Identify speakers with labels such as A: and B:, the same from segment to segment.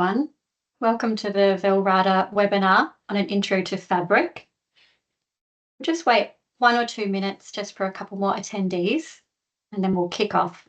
A: Everyone. Welcome to the Velrada webinar on an intro to Fabric. Just wait 1 or 2 minutes just for a couple more attendees, and then we'll kick off.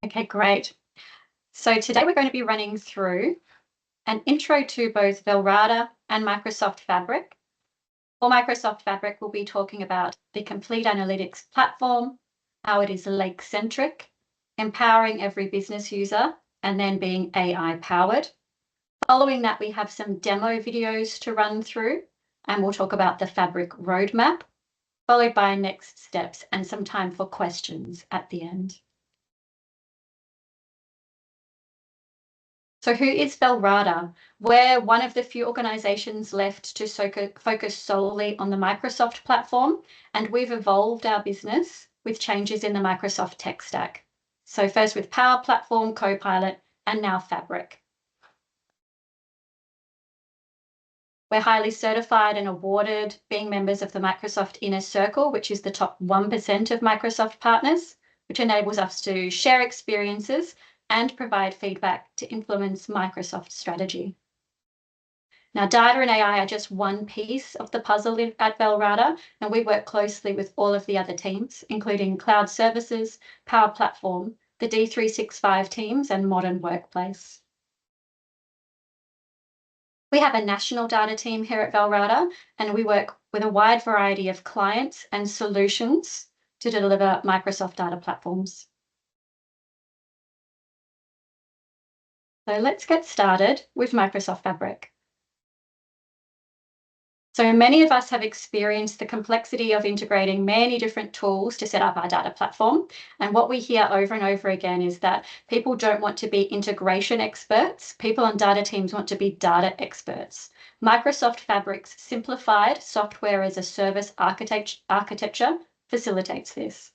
A: Okay, great. So today we're going to be running through an intro to both Velrada and Microsoft Fabric. For Microsoft Fabric, we'll be talking about the complete analytics platform, how it is lake-centric, empowering every business user, and then being AI-powered. Following that, we have some demo videos to run through, and we'll talk about the Fabric roadmap, followed by next steps and some time for questions at the end. So who is Velrada? We're one of the few organizations left to focus solely on the Microsoft platform, and we've evolved our business with changes in the Microsoft tech stack. So first with Power Platform, Copilot, and now Fabric. We're highly certified and awarded, being members of the Microsoft Inner Circle, which is the top 1% of Microsoft partners, which enables us to share experiences and provide feedback to influence Microsoft strategy. Now, data and AI are just one piece of the puzzle at Velrada, and we work closely with all of the other teams, including Cloud Services, Power Platform, the D365 teams, and Modern Workplace. We have a national data team here at Velrada, and we work with a wide variety of clients and solutions to deliver Microsoft data platforms. So let's get started with Microsoft Fabric. So many of us have experienced the complexity of integrating many different tools to set up our data platform. And what we hear over and over again is that people don't want to be integration experts. People on data teams want to be data experts. Microsoft Fabric's simplified software as a service architecture facilitates this.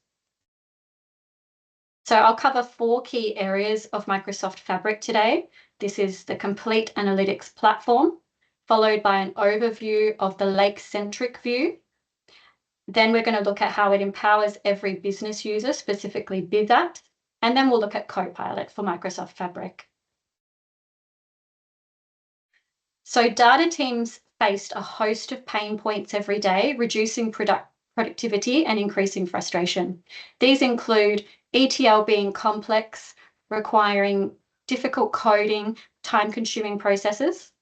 A: So I'll cover 4 key areas of Microsoft Fabric today. This is the complete analytics platform, followed by an overview of the lake-centric view. Then we're going to look at how it empowers every business user, specifically BizApps, and then we'll look at Copilot for Microsoft Fabric. So data teams faced a host of pain points every day, reducing productivity and increasing frustration. These include ETL being complex, requiring difficult coding, time-consuming processes.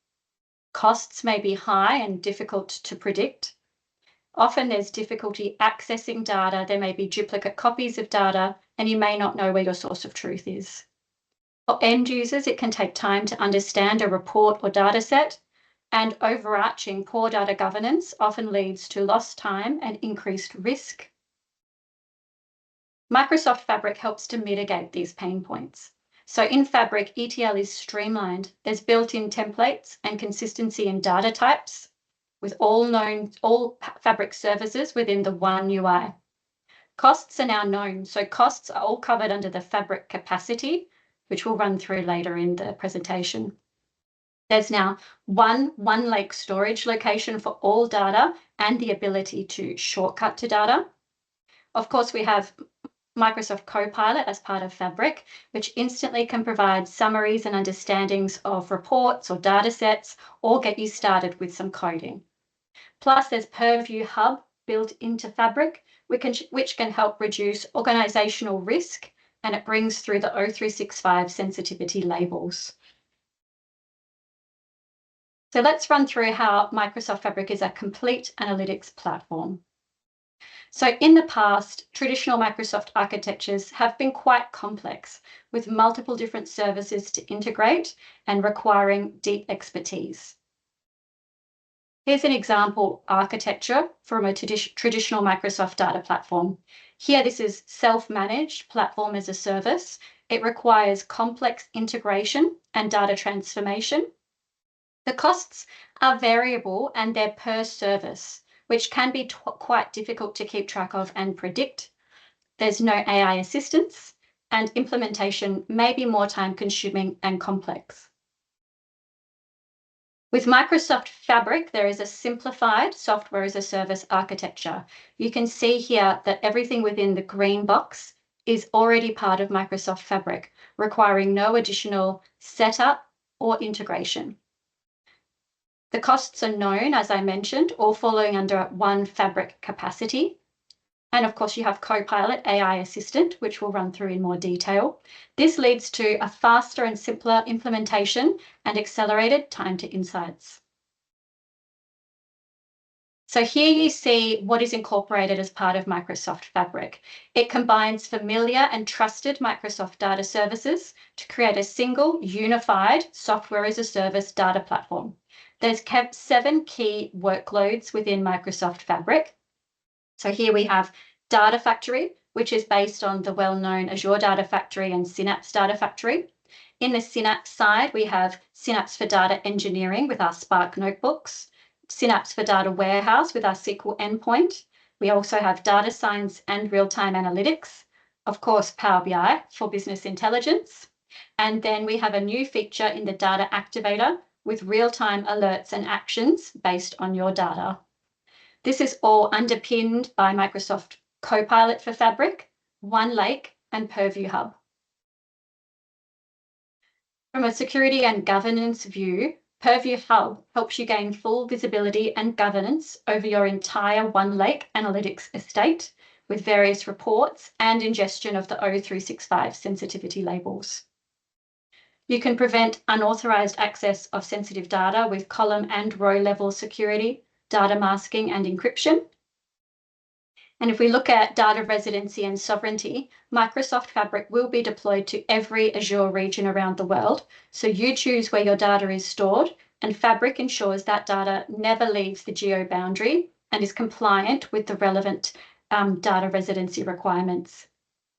A: Costs may be high and difficult to predict. Often there's difficulty accessing data. There may be duplicate copies of data, and you may not know where your source of truth is. For end users, it can take time to understand a report or data set, and overarching poor data governance often leads to lost time and increased risk. Microsoft Fabric helps to mitigate these pain points. So in Fabric, ETL is streamlined. There's built-in templates and consistency in data types with all Fabric services within the one UI. Costs are now known. So costs are all covered under the Fabric capacity, which we'll run through later in the presentation. There's now one lake storage location for all data and the ability to shortcut to data. Of course, we have Microsoft Copilot as part of Fabric, which instantly can provide summaries and understandings of reports or data sets, or get you started with some coding. Plus, there's Purview Hub built into Fabric, which can help reduce organizational risk, and it brings through the O365 sensitivity labels. So let's run through how Microsoft Fabric is a complete analytics platform. So in the past, traditional Microsoft architectures have been quite complex, with multiple different services to integrate and requiring deep expertise. Here's an example architecture from a traditional Microsoft data platform. Here, this is self-managed platform as a service. It requires complex integration and data transformation. The costs are variable and they're per service, which can be quite difficult to keep track of and predict. There's no AI assistance, and implementation may be more time-consuming and complex. With Microsoft Fabric, there is a simplified software as a service architecture. You can see here that everything within the green box is already part of Microsoft Fabric, requiring no additional setup or integration. The costs are known, as I mentioned, all following under one Fabric capacity. And of course, you have Copilot AI Assistant, which we'll run through in more detail. This leads to a faster and simpler implementation and accelerated time to insights. So here you see what is incorporated as part of Microsoft Fabric. It combines familiar and trusted Microsoft data services to create a single unified software as a service data platform. There's 7 key workloads within Microsoft Fabric. So here we have Data Factory, which is based on the well-known Azure Data Factory and Synapse Data Factory. In the Synapse side, we have Synapse for Data Engineering with our Spark notebooks, Synapse for Data Warehouse with our SQL endpoint. We also have Data Science and Real-Time Analytics, of course, Power BI for business intelligence. And then we have a new feature in the Data Activator with real-time alerts and actions based on your data. This is all underpinned by Microsoft Copilot for Fabric, OneLake, and Purview Hub. From a security and governance view, Purview Hub helps you gain full visibility and governance over your entire OneLake analytics estate with various reports and ingestion of the O365 sensitivity labels. You can prevent unauthorized access of sensitive data with column and row level security, data masking and encryption. And if we look at data residency and sovereignty, Microsoft Fabric will be deployed to every Azure region around the world. So you choose where your data is stored, and Fabric ensures that data never leaves the geo boundary and is compliant with the relevant data residency requirements.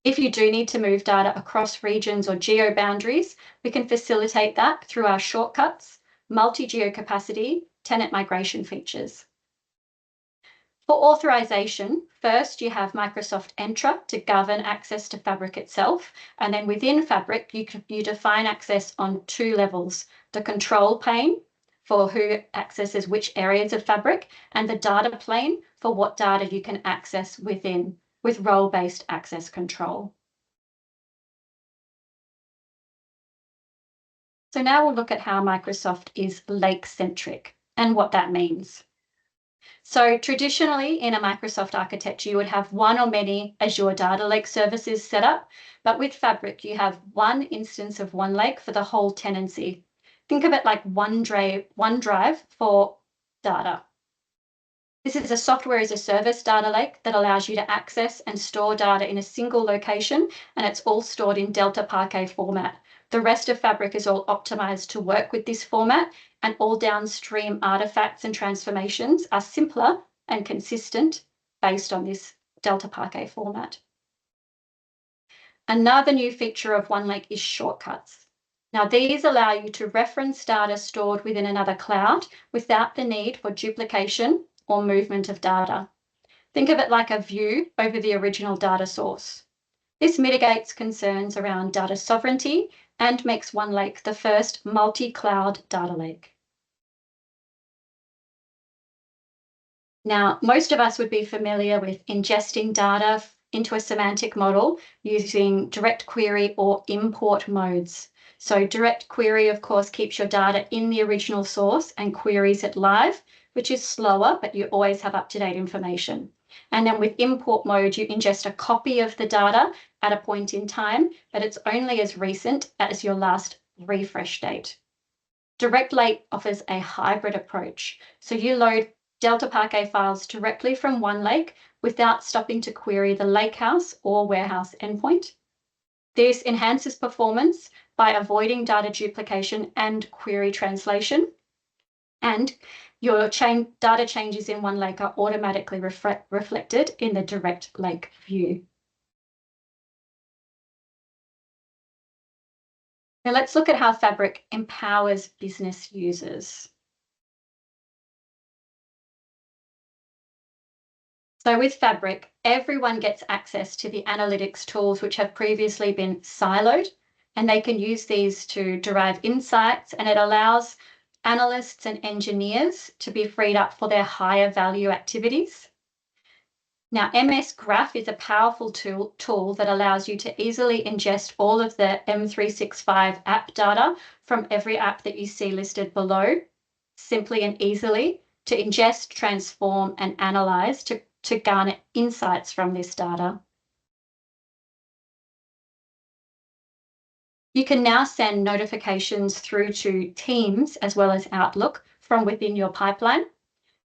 A: If you do need to move data across regions or geo boundaries, we can facilitate that through our shortcuts, multi-geo capacity, tenant migration features. For authorization, first you have Microsoft Entra to govern access to Fabric itself, and then within Fabric you define access on 2 levels, the control plane for who accesses which areas of Fabric, and the data plane for what data you can access within, with role-based access control. So now we'll look at how Microsoft is lake-centric and what that means. So traditionally in a Microsoft architecture, you would have one or many Azure Data Lake services set up, but with Fabric, you have one instance of OneLake for the whole tenancy. Think of it like OneDrive for data. This is a software as a service data lake that allows you to access and store data in a single location, and it's all stored in Delta Parquet format. The rest of Fabric is all optimized to work with this format, and all downstream artifacts and transformations are simpler and consistent based on this Delta Parquet format. Another new feature of OneLake is shortcuts. Now, these allow you to reference data stored within another cloud without the need for duplication or movement of data. Think of it like a view over the original data source. This mitigates concerns around data sovereignty and makes OneLake the first multi-cloud data lake. Now, most of us would be familiar with ingesting data into a semantic model using direct query or import modes. So direct query, of course, keeps your data in the original source and queries it live, which is slower, but you always have up-to-date information. And then with import mode, you ingest a copy of the data at a point in time, but it's only as recent as your last refresh date. Direct Lake offers a hybrid approach. So you load Delta Parquet files directly from OneLake without stopping to query the lakehouse or warehouse endpoint. This enhances performance by avoiding data duplication and query translation. And your data changes in OneLake are automatically reflected in the Direct Lake view. Now let's look at how Fabric empowers business users. So with Fabric, everyone gets access to the analytics tools which have previously been siloed, and they can use these to derive insights, and it allows analysts and engineers to be freed up for their higher value activities. Now, MS Graph is a powerful tool that allows you to easily ingest all of the M365 app data from every app that you see listed below, simply and easily, to ingest, transform, and analyze to garner insights from this data. You can now send notifications through to Teams as well as Outlook from within your pipeline.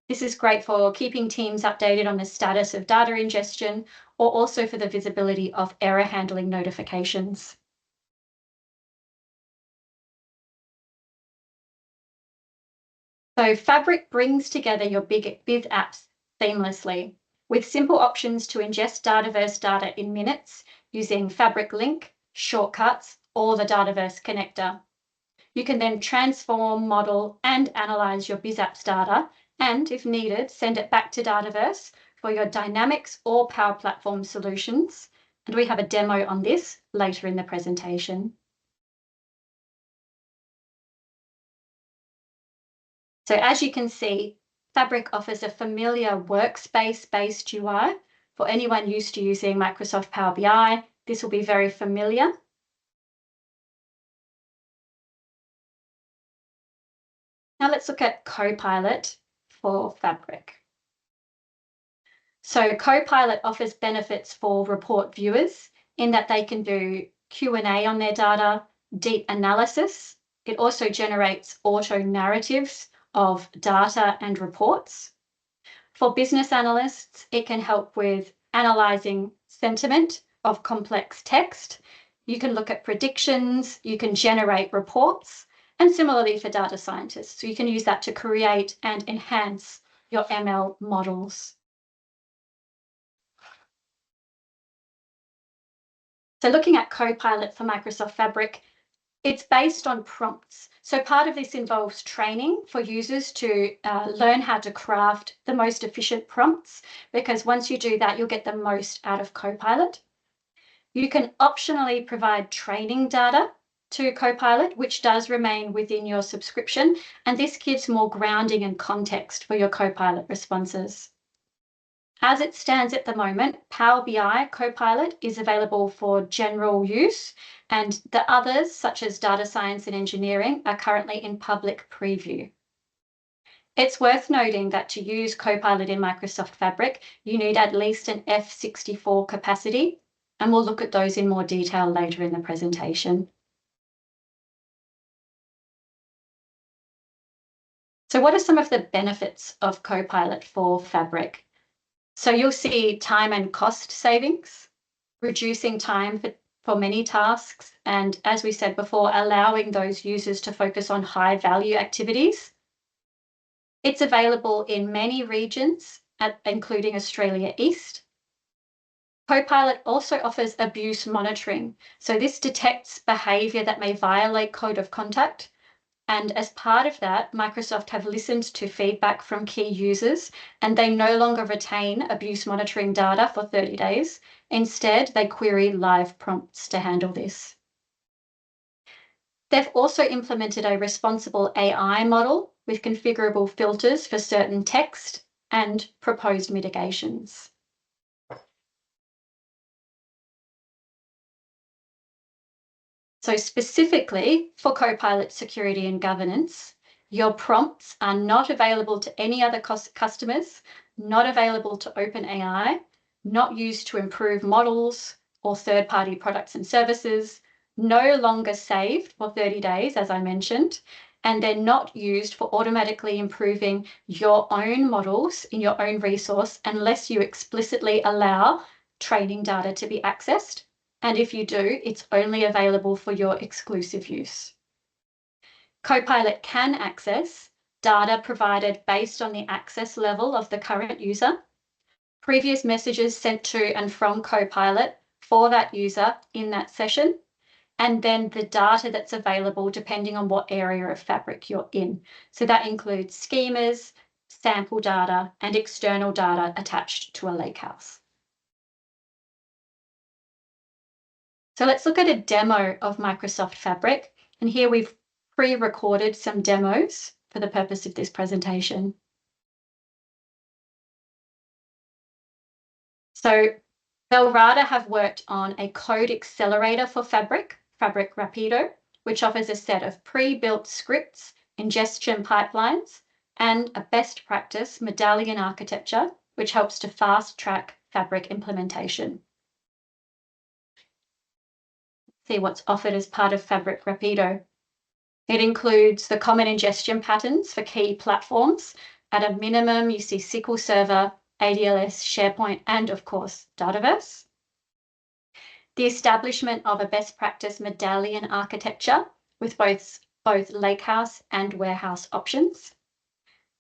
A: This is great for keeping teams updated on the status of data ingestion, or also for the visibility of error handling notifications. So Fabric brings together your big biz apps seamlessly with simple options to ingest Dataverse data in minutes using Fabric Link, shortcuts, or the Dataverse connector. You can then transform, model, and analyze your BizApps data, and if needed, send it back to Dataverse for your Dynamics or Power Platform solutions. And we have a demo on this later in the presentation. So as you can see, Fabric offers a familiar workspace-based UI. For anyone used to using Microsoft Power BI, this will be very familiar. Now let's look at Copilot for Fabric. So Copilot offers benefits for report viewers in that they can do Q&A on their data, deep analysis. It also generates auto narratives of data and reports. For business analysts, it can help with analyzing sentiment of complex text. You can look at predictions, you can generate reports, and similarly for data scientists. So you can use that to create and enhance your ML models. So looking at Copilot for Microsoft Fabric, it's based on prompts. So part of this involves training for users to learn how to craft the most efficient prompts, because once you do that, you'll get the most out of Copilot. You can optionally provide training data to Copilot, which does remain within your subscription, and this gives more grounding and context for your Copilot responses. As it stands at the moment, Power BI Copilot is available for general use, and the others, such as data science and engineering, are currently in public preview. It's worth noting that to use Copilot in Microsoft Fabric, you need at least an F64 capacity, and we'll look at those in more detail later in the presentation. So what are some of the benefits of Copilot for Fabric? So you'll see time and cost savings, reducing time for many tasks, and as we said before, allowing those users to focus on high value activities. It's available in many regions, including Australia East. Copilot also offers abuse monitoring. So this detects behavior that may violate code of conduct. And as part of that, Microsoft have listened to feedback from key users, and they no longer retain abuse monitoring data for 30 days. Instead, they query live prompts to handle this. They've also implemented a responsible AI model with configurable filters for certain text and proposed mitigations. So specifically for Copilot security and governance, your prompts are not available to any other customers, not available to OpenAI, not used to improve models or third-party products and services, no longer saved for 30 days, as I mentioned, and they're not used for automatically improving your own models in your own resource unless you explicitly allow training data to be accessed. And if you do, it's only available for your exclusive use. Copilot can access data provided based on the access level of the current user, previous messages sent to and from Copilot for that user in that session, and then the data that's available depending on what area of Fabric you're in. So that includes schemas, sample data, and external data attached to a lakehouse. So let's look at a demo of Microsoft Fabric. And here we've pre-recorded some demos for the purpose of this presentation. So Velrada have worked on a code accelerator for Fabric, Fabric Rapido, which offers a set of pre-built scripts, ingestion pipelines, and a best practice medallion architecture, which helps to fast-track Fabric implementation. See what's offered as part of Fabric Rapido. It includes the common ingestion patterns for key platforms. At a minimum, you see SQL Server, ADLS, SharePoint, and of course, Dataverse. The establishment of a best practice medallion architecture with both lakehouse and warehouse options,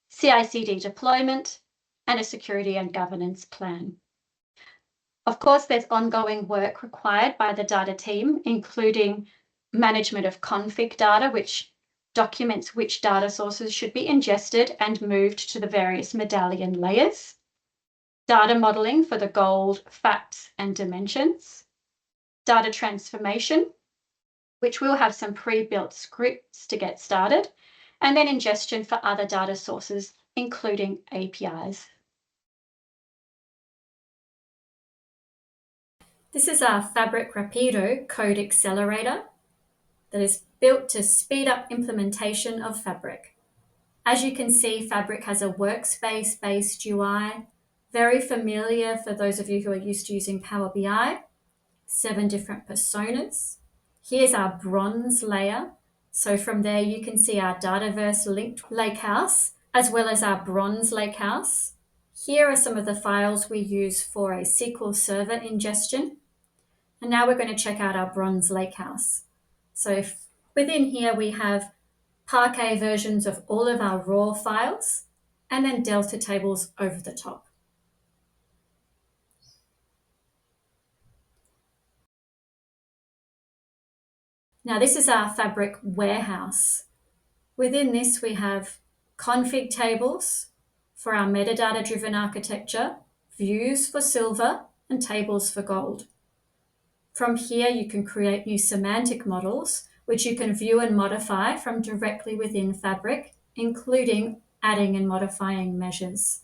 A: CI/CD deployment, and a security and governance plan. Of course, there's ongoing work required by the data team, including management of config data, which documents which data sources should be ingested and moved to the various medallion layers, data modeling for the gold, facts, and dimensions, data transformation, which will have some pre-built scripts to get started, and then ingestion for other data sources, including APIs. This is our Fabric Rapido code accelerator that is built to speed up implementation of Fabric. As you can see, Fabric has a workspace-based UI, very familiar for those of you who are used to using Power BI, 7 different personas. Here's our bronze layer. So from there, you can see our Dataverse linked lakehouse, as well as our bronze lakehouse. Here are some of the files we use for a SQL Server ingestion. And now we're going to check out our bronze lakehouse. So within here, we have Parquet versions of all of our raw files, and then Delta tables over the top. Now this is our Fabric warehouse. Within this, we have config tables for our metadata-driven architecture, views for silver, and tables for gold. From here, you can create new semantic models, which you can view and modify from directly within Fabric, including adding and modifying measures.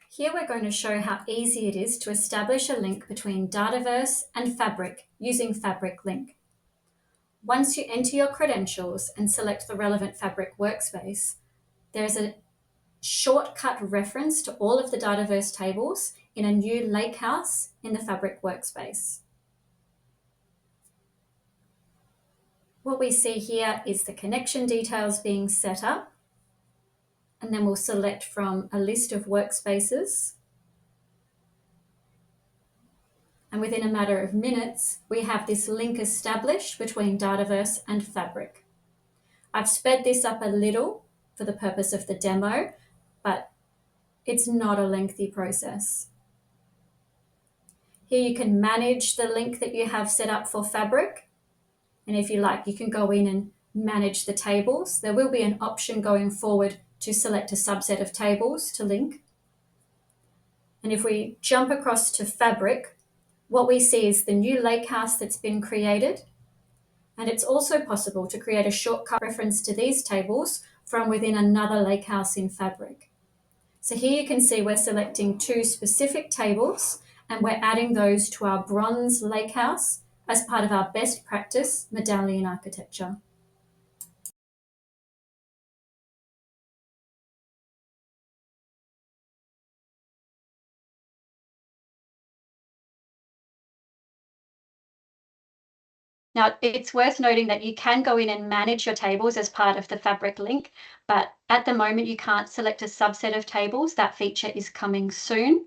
A: Here we're going to show how easy it is to establish a link between Dataverse and Fabric using Fabric Link. Once you enter your credentials and select the relevant Fabric workspace, there's a shortcut reference to all of the Dataverse tables in a new lakehouse in the Fabric workspace. What we see here is the connection details being set up, and then we'll select from a list of workspaces. And within a matter of minutes, we have this link established between Dataverse and Fabric. I've sped this up a little for the purpose of the demo, but it's not a lengthy process. Here you can manage the link that you have set up for Fabric. And if you like, you can go in and manage the tables. There will be an option going forward to select a subset of tables to link. And if we jump across to Fabric, what we see is the new lakehouse that's been created. And it's also possible to create a shortcut reference to these tables from within another lakehouse in Fabric. So here you can see we're selecting 2 specific tables, and we're adding those to our bronze lakehouse as part of our best practice medallion architecture. Now, it's worth noting that you can go in and manage your tables as part of the Fabric link, but at the moment you can't select a subset of tables. That feature is coming soon.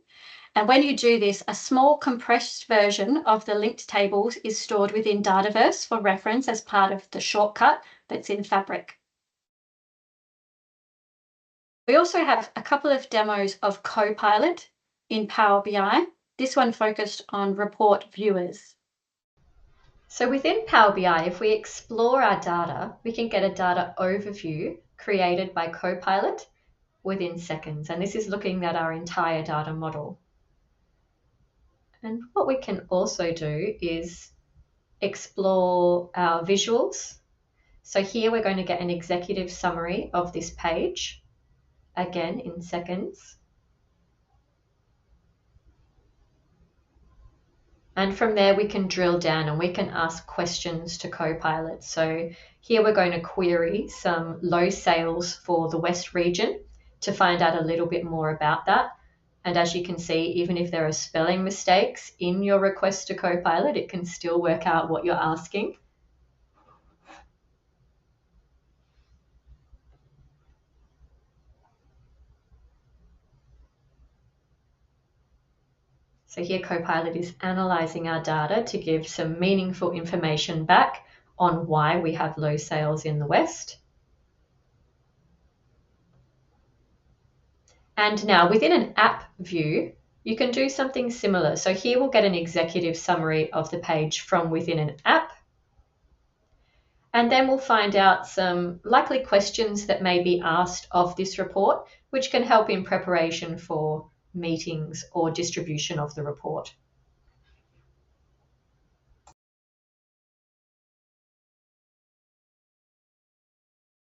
A: And when you do this, a small compressed version of the linked tables is stored within Dataverse for reference as part of the shortcut that's in Fabric. We also have a couple of demos of Copilot in Power BI. This one focused on report viewers.
B: So within Power BI, if we explore our data, we can get a data overview created by Copilot within seconds. And this is looking at our entire data model. And what we can also do is explore our visuals. So here we're going to get an executive summary of this page, again in seconds. And from there we can drill down and we can ask questions to Copilot. So here we're going to query some low sales for the West region to find out a little bit more about that. And as you can see, even if there are spelling mistakes in your request to Copilot, it can still work out what you're asking. So here Copilot is analysing our data to give some meaningful information back on why we have low sales in the West. And now within an app view, you can do something similar. So here we'll get an executive summary of the page from within an app. And then we'll find out some likely questions that may be asked of this report, which can help in preparation for meetings or distribution of the report.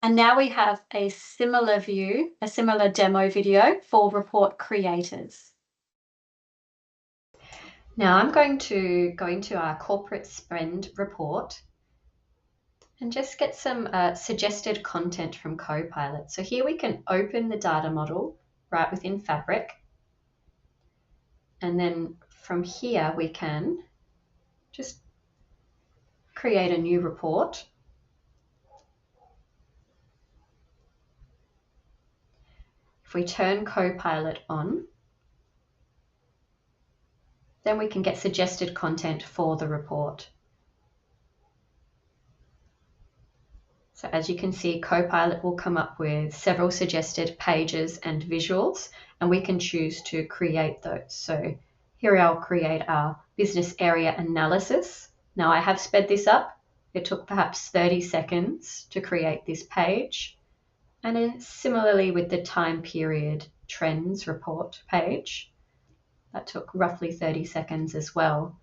A: And now we have a similar view, a similar demo video for report creators.
B: Now I'm going to go into our corporate spend report and just get some suggested content from Copilot. So here we can open the data model right within Fabric. And then from here we can just create a new report. If we turn Copilot on, then we can get suggested content for the report. So as you can see, Copilot will come up with several suggested pages and visuals, and we can choose to create those. So here I'll create our business area analysis. Now I have sped this up. It took perhaps 30 seconds to create this page. And similarly with the time period trends report page, that took roughly 30 seconds as well.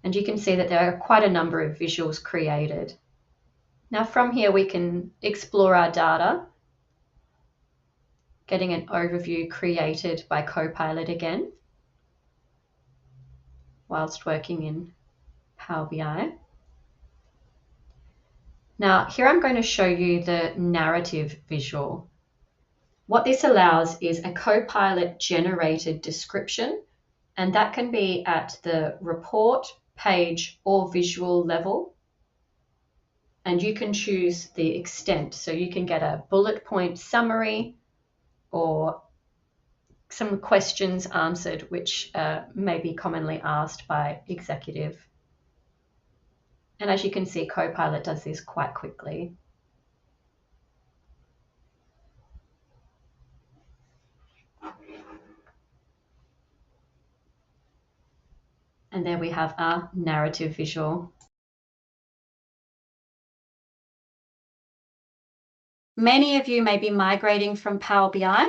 B: And you can see that there are quite a number of visuals created. Now from here we can explore our data, getting an overview created by Copilot again, whilst working in Power BI. Now here I'm going to show you the narrative visual. What this allows is a Copilot generated description, and that can be at the report, page, or visual level. And you can choose the extent. So you can get a bullet point summary or some questions answered, which may be commonly asked by executive. And as you can see, Copilot does this quite quickly. And there we have our narrative visual.
A: Many of you may be migrating from Power BI.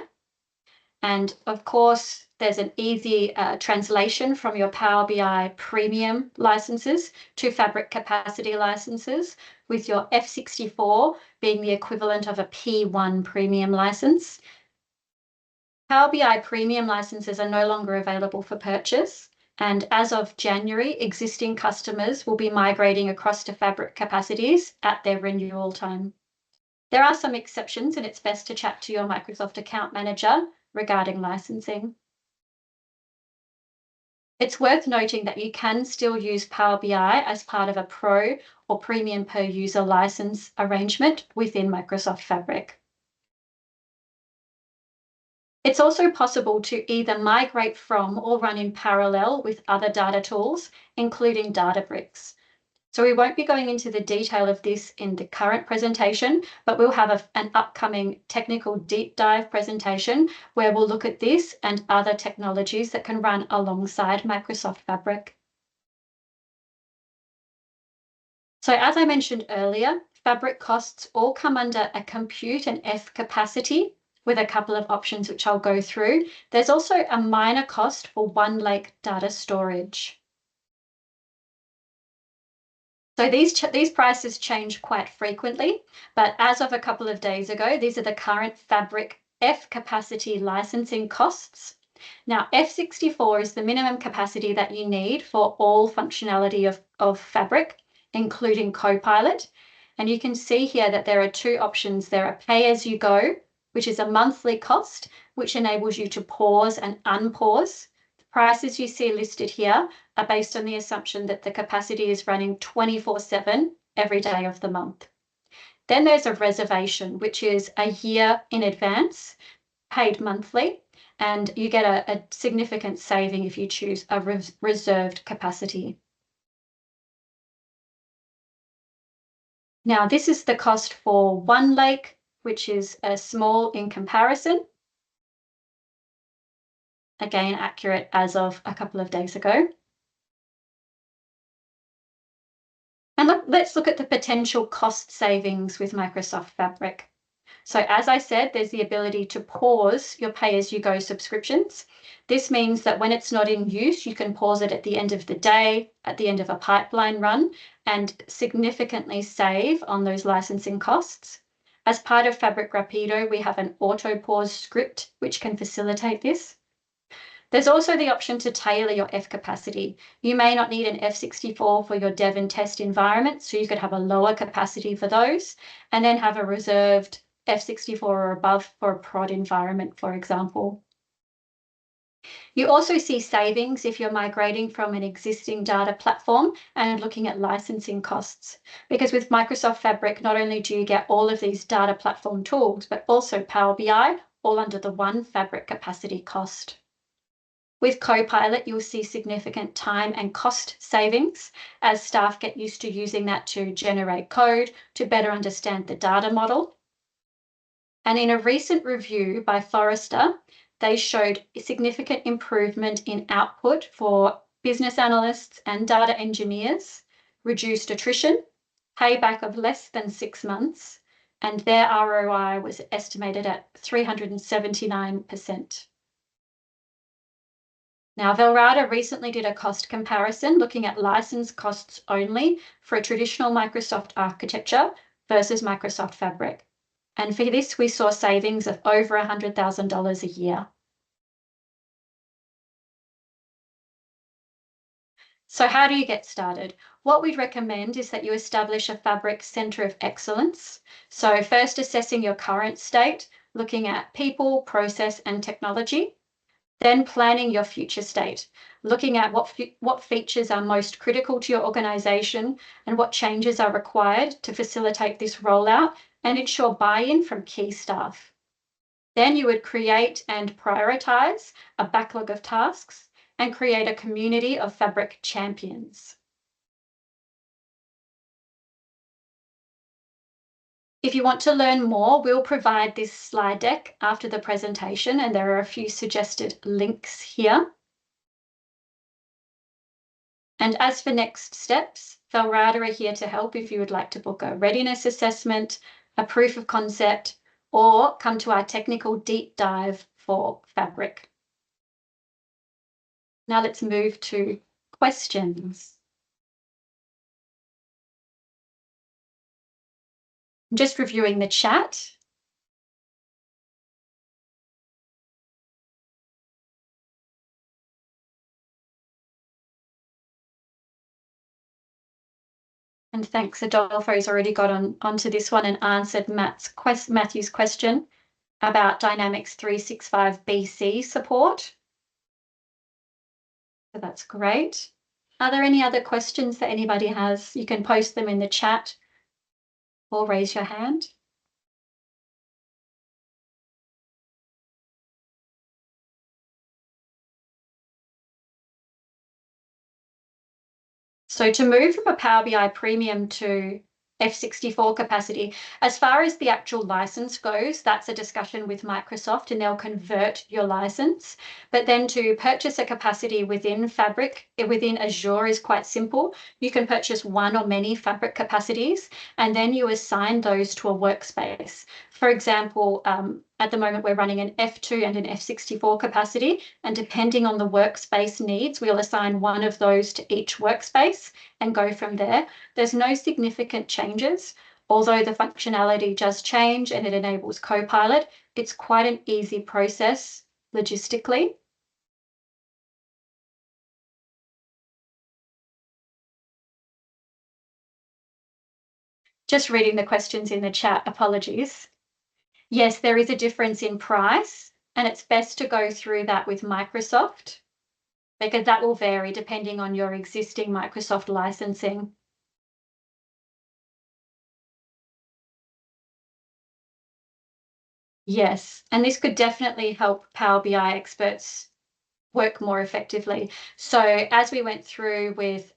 A: And of course, there's an easy translation from your Power BI premium licenses to Fabric capacity licenses, with your F64 being the equivalent of a P1 premium license. Power BI premium licenses are no longer available for purchase. And as of January, existing customers will be migrating across to Fabric capacities at their renewal time. There are some exceptions, and it's best to chat to your Microsoft account manager regarding licensing. It's worth noting that you can still use Power BI as part of a Pro or Premium per user license arrangement within Microsoft Fabric. It's also possible to either migrate from or run in parallel with other data tools, including Databricks. So we won't be going into the detail of this in the current presentation, but we'll have an upcoming technical deep dive presentation where we'll look at this and other technologies that can run alongside Microsoft Fabric. So as I mentioned earlier, Fabric costs all come under a compute and F capacity with a couple of options which I'll go through. There's also a minor cost for OneLake data storage. So these prices change quite frequently, but as of a couple of days ago, these are the current Fabric F capacity licensing costs. Now, F64 is the minimum capacity that you need for all functionality of Fabric, including Copilot. And you can see here that there are two options. There are pay-as-you-go, which is a monthly cost, which enables you to pause and unpause. The prices you see listed here are based on the assumption that the capacity is running 24/7 every day of the month. Then there's a reservation, which is a year in advance, paid monthly, and you get a significant saving if you choose a reserved capacity. Now, this is the cost for OneLake, which is small in comparison. Again, accurate as of a couple of days ago. And let's look at the potential cost savings with Microsoft Fabric. So as I said, there's the ability to pause your pay-as-you-go subscriptions. This means that when it's not in use, you can pause it at the end of the day, at the end of a pipeline run, and significantly save on those licensing costs. As part of Fabric Rapido, we have an auto pause script which can facilitate this. There's also the option to tailor your F capacity. You may not need an F64 for your dev and test environment, so you could have a lower capacity for those, and then have a reserved F64 or above for a prod environment, for example. You also see savings if you're migrating from an existing data platform and looking at licensing costs. Because with Microsoft Fabric, not only do you get all of these data platform tools, but also Power BI, all under the one Fabric capacity cost. With Copilot, you'll see significant time and cost savings as staff get used to using that to generate code, to better understand the data model. And in a recent review by Forrester, they showed a significant improvement in output for business analysts and data engineers, reduced attrition, payback of less than 6 months, and their ROI was estimated at 379%. Now, Velrada recently did a cost comparison looking at license costs only for a traditional Microsoft architecture versus Microsoft Fabric. And for this, we saw savings of over $100,000 a year. So how do you get started? What we'd recommend is that you establish a Fabric Center of Excellence. So first assessing your current state, looking at people, process, and technology. Then planning your future state, looking at what features are most critical to your organization and what changes are required to facilitate this rollout and ensure buy-in from key staff. Then you would create and prioritize a backlog of tasks and create a community of Fabric champions. If you want to learn more, we'll provide this slide deck after the presentation, and there are a few suggested links here. And as for next steps, Velrada are here to help if you would like to book a readiness assessment, a proof of concept, or come to our technical deep dive for Fabric. Now let's move to questions. I'm just reviewing the chat. And thanks, Adolfo's already got onto this one and answered Matthew's question about Dynamics 365 BC support. So that's great. Are there any other questions that anybody has? You can post them in the chat or raise your hand. So to move from a Power BI Premium to F64 capacity, as far as the actual license goes, that's a discussion with Microsoft and they'll convert your license. But then to purchase a capacity within Fabric, within Azure is quite simple. You can purchase one or many Fabric capacities and then you assign those to a workspace. For example, at the moment we're running an F2 and an F64 capacity, and depending on the workspace needs, we'll assign one of those to each workspace and go from there. There's no significant changes, although the functionality does change and it enables Copilot. It's quite an easy process logistically. Just reading the questions in the chat, apologies. Yes, there is a difference in price, and it's best to go through that with Microsoft because that will vary depending on your existing Microsoft licensing. Yes, and this could definitely help Power BI experts work more effectively. So as we went through with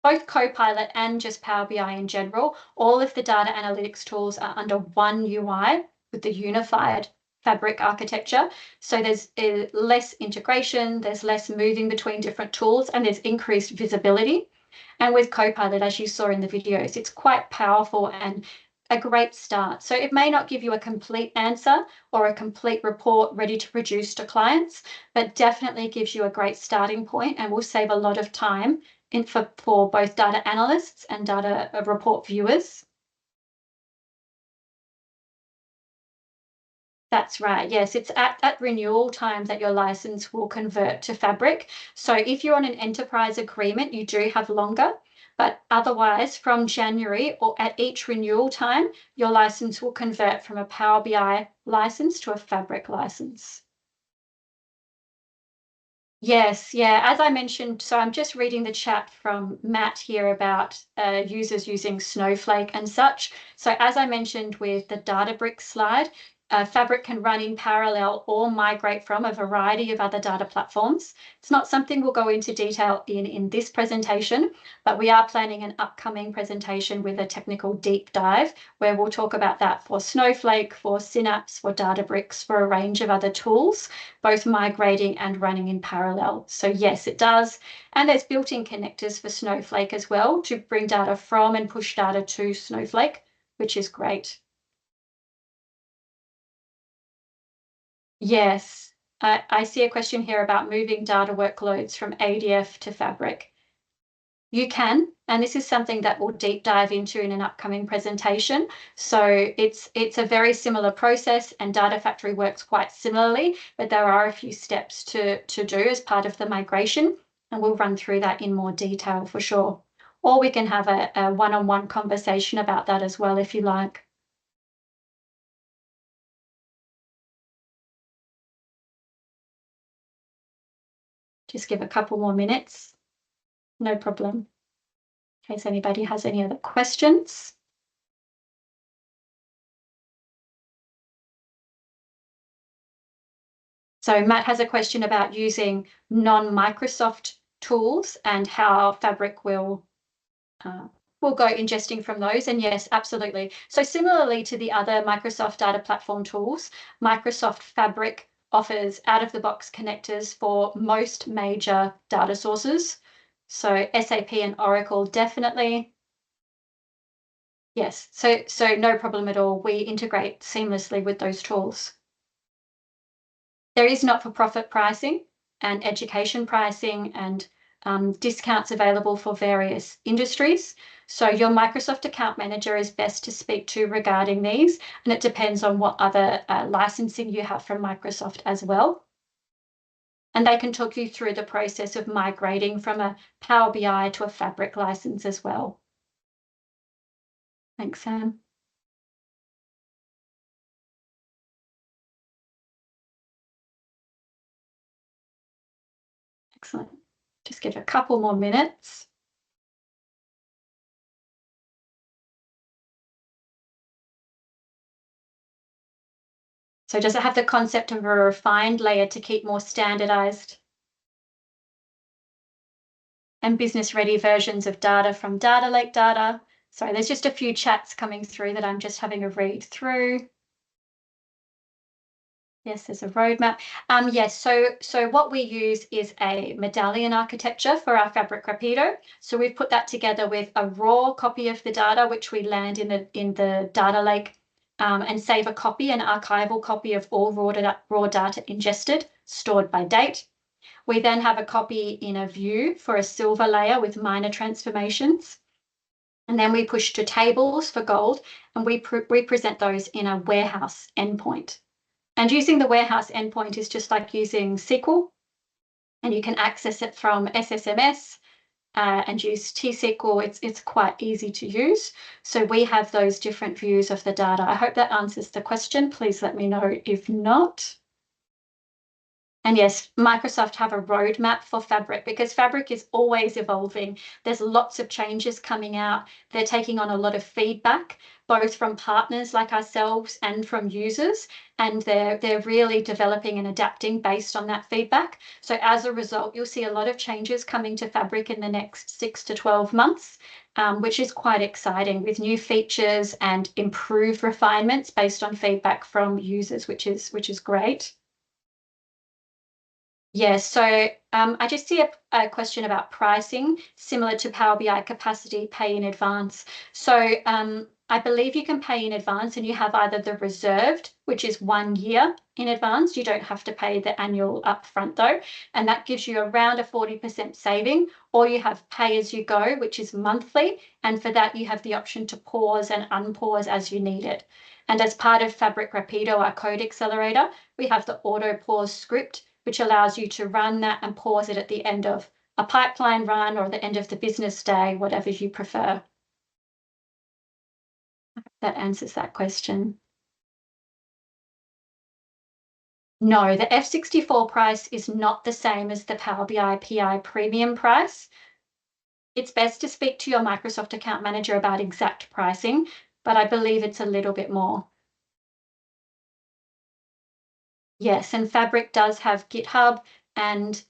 A: both Copilot and just Power BI in general, all of the data analytics tools are under one UI with the unified Fabric architecture. So there's less integration, there's less moving between different tools, and there's increased visibility. And with Copilot, as you saw in the videos, it's quite powerful and a great start. So it may not give you a complete answer or a complete report ready to produce to clients, but definitely gives you a great starting point and will save a lot of time for both data analysts and data report viewers. That's right. Yes, it's at renewal time that your license will convert to Fabric. So if you're on an enterprise agreement, you do have longer, but otherwise from January or at each renewal time, your license will convert from a Power BI license to a Fabric license. Yes, yeah, as I mentioned, so I'm just reading the chat from Matt here about users using Snowflake and such. So as I mentioned with the Databricks slide, Fabric can run in parallel or migrate from a variety of other data platforms. It's not something we'll go into detail in this presentation, but we are planning an upcoming presentation with a technical deep dive where we'll talk about that for Snowflake, for Synapse, for Databricks, for a range of other tools, both migrating and running in parallel. So yes, it does. And there's built-in connectors for Snowflake as well to bring data from and push data to Snowflake, which is great. Yes, I see a question here about moving data workloads from ADF to Fabric. You can, and this is something that we'll deep dive into in an upcoming presentation. So it's a very similar process and Data Factory works quite similarly, but there are a few steps to do as part of the migration, and we'll run through that in more detail for sure. Or we can have a one-on-one conversation about that as well if you like. Just give a couple more minutes. No problem. In case anybody has any other questions. So Matt has a question about using non-Microsoft tools and how Fabric will go ingesting from those. And yes, absolutely. So similarly to the other Microsoft data platform tools, Microsoft Fabric offers out-of-the-box connectors for most major data sources. So SAP and Oracle definitely. Yes, so no problem at all. We integrate seamlessly with those tools. There is not-for-profit pricing and education pricing and discounts available for various industries. So your Microsoft account manager is best to speak to regarding these, and it depends on what other licensing you have from Microsoft as well. And they can talk you through the process of migrating from a Power BI to a Fabric license as well. Thanks, Sam. Excellent. Just give a couple more minutes. So does it have the concept of a refined layer to keep more standardized and business-ready versions of data from data lake data. Sorry, there's just a few chats coming through that I'm just having a read through. Yes, there's a roadmap. Yes, so what we use is a medallion architecture for our Fabric Rapido. So we've put that together with a raw copy of the data, which we land in the data lake, and save a copy, an archival copy of all raw data ingested, stored by date. We then have a copy in a view for a silver layer with minor transformations. And then we push to tables for gold, and we represent those in a warehouse endpoint. And using the warehouse endpoint is just like using SQL, and you can access it from SSMS and use T-SQL. It's quite easy to use. So we have those different views of the data. I hope that answers the question. Please let me know if not. And yes, Microsoft have a roadmap for Fabric because Fabric is always evolving. There's lots of changes coming out. They're taking on a lot of feedback, both from partners like ourselves and from users, and they're really developing and adapting based on that feedback. So as a result, you'll see a lot of changes coming to Fabric in the next 6 to 12 months, which is quite exciting, with new features and improved refinements based on feedback from users, which is great. Yes, so I just see a question about pricing, similar to Power BI capacity, pay in advance. So I believe you can pay in advance, and you have either the reserved, which is 1 year in advance. You don't have to pay the annual upfront though, and that gives you around a 40% saving, or you have pay as you go, which is monthly, and for that you have the option to pause and unpause as you need it. And as part of Fabric Rapido, our code accelerator, we have the auto pause script, which allows you to run that and pause it at the end of a pipeline run or the end of the business day, whatever you prefer. That answers that question. No, the F64 price is not the same as the Power BI PI premium price. It's best to speak to your Microsoft account manager about exact pricing, but I believe it's a little bit more. Yes, and Fabric does have GitHub and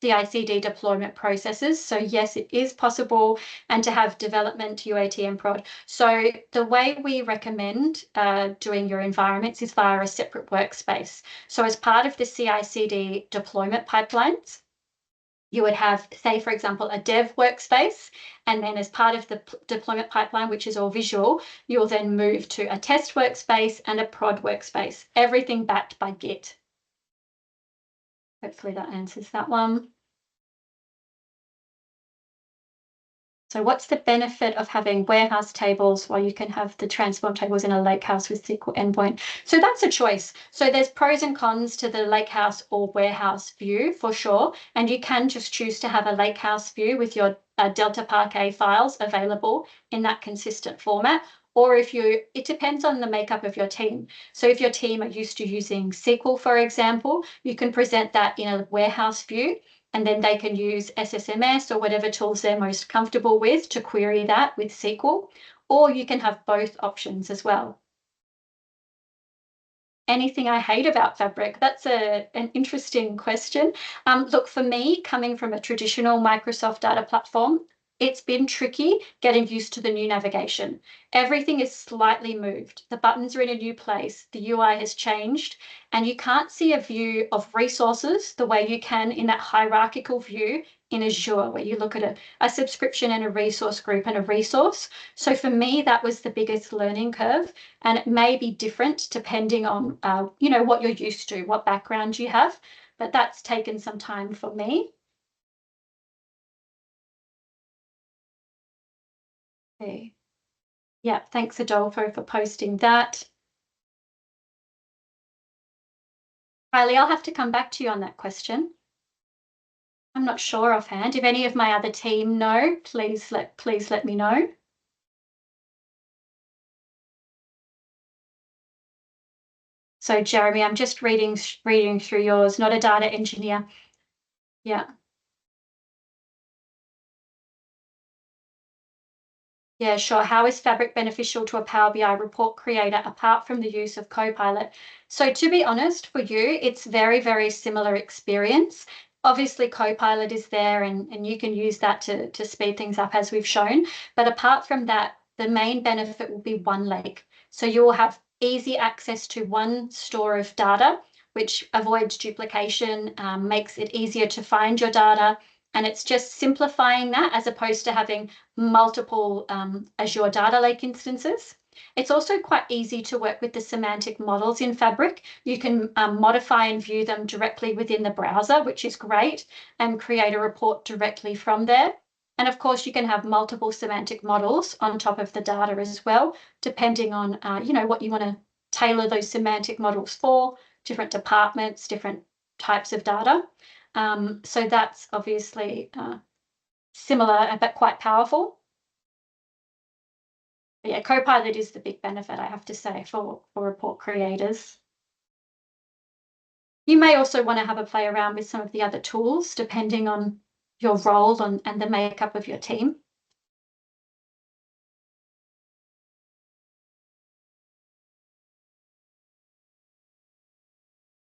A: CI/CD deployment processes. So yes, it is possible, and to have development, UAT, and prod. So the way we recommend doing your environments is via a separate workspace. So as part of the CI/CD deployment pipelines, you would have, say, for example, a dev workspace, and then as part of the deployment pipeline, which is all visual, you'll then move to a test workspace and a prod workspace, everything backed by Git. Hopefully that answers that one. So what's the benefit of having warehouse tables while you can have the transform tables in a lakehouse with SQL endpoint? So that's a choice. So there's pros and cons to the lakehouse or warehouse view for sure. And you can just choose to have a lakehouse view with your Delta Parquet files available in that consistent format. Or it depends on the makeup of your team. So if your team are used to using SQL, for example, you can present that in a warehouse view, and then they can use SSMS or whatever tools they're most comfortable with to query that with SQL, or you can have both options as well. Anything I hate about Fabric? That's an interesting question. Look, for me, coming from a traditional Microsoft data platform, it's been tricky getting used to the new navigation. Everything is slightly moved. The buttons are in a new place. The UI has changed, and you can't see a view of resources the way you can in that hierarchical view in Azure, where you look at a subscription and a resource group and a resource. So for me, that was the biggest learning curve, and it may be different depending on what you're used to, what background you have, but that's taken some time for me. Okay. Yeah, thanks Adolfo for posting that. Kylie, I'll have to come back to you on that question. I'm not sure offhand. If any of my other team know, please let me know. So Jeremy, I'm just reading through yours, not a data engineer. Yeah. Yeah, sure. How is Fabric beneficial to a Power BI report creator apart from the use of Copilot? So to be honest, for you, it's very, very similar experience. Obviously, Copilot is there and you can use that to speed things up as we've shown. But apart from that, the main benefit will be one lake. So you will have easy access to one store of data, which avoids duplication, makes it easier to find your data. And it's just simplifying that as opposed to having multiple Azure Data Lake instances. It's also quite easy to work with the semantic models in Fabric. You can modify and view them directly within the browser, which is great, and create a report directly from there. And of course, you can have multiple semantic models on top of the data as well, depending on what you want to tailor those semantic models for, different departments, different types of data. So that's obviously similar but quite powerful. But yeah, Copilot is the big benefit, I have to say, for report creators. You may also want to have a play around with some of the other tools, depending on your role and the makeup of your team.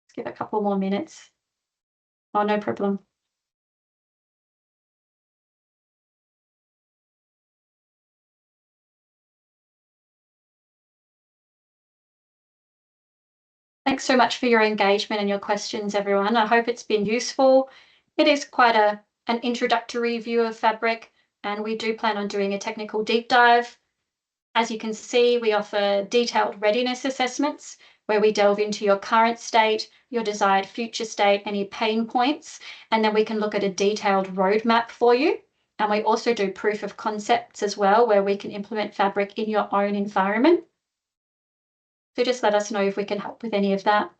A: Let's give a couple more minutes. Oh, no problem. Thanks so much for your engagement and your questions, everyone. I hope it's been useful. It is quite an introductory view of Fabric, and we do plan on doing a technical deep dive. As you can see, we offer detailed readiness assessments where we delve into your current state, your desired future state, any pain points, and then we can look at a detailed roadmap for you. And we also do proof of concepts as well, where we can implement Fabric in your own environment. So just let us know if we can help with any of that.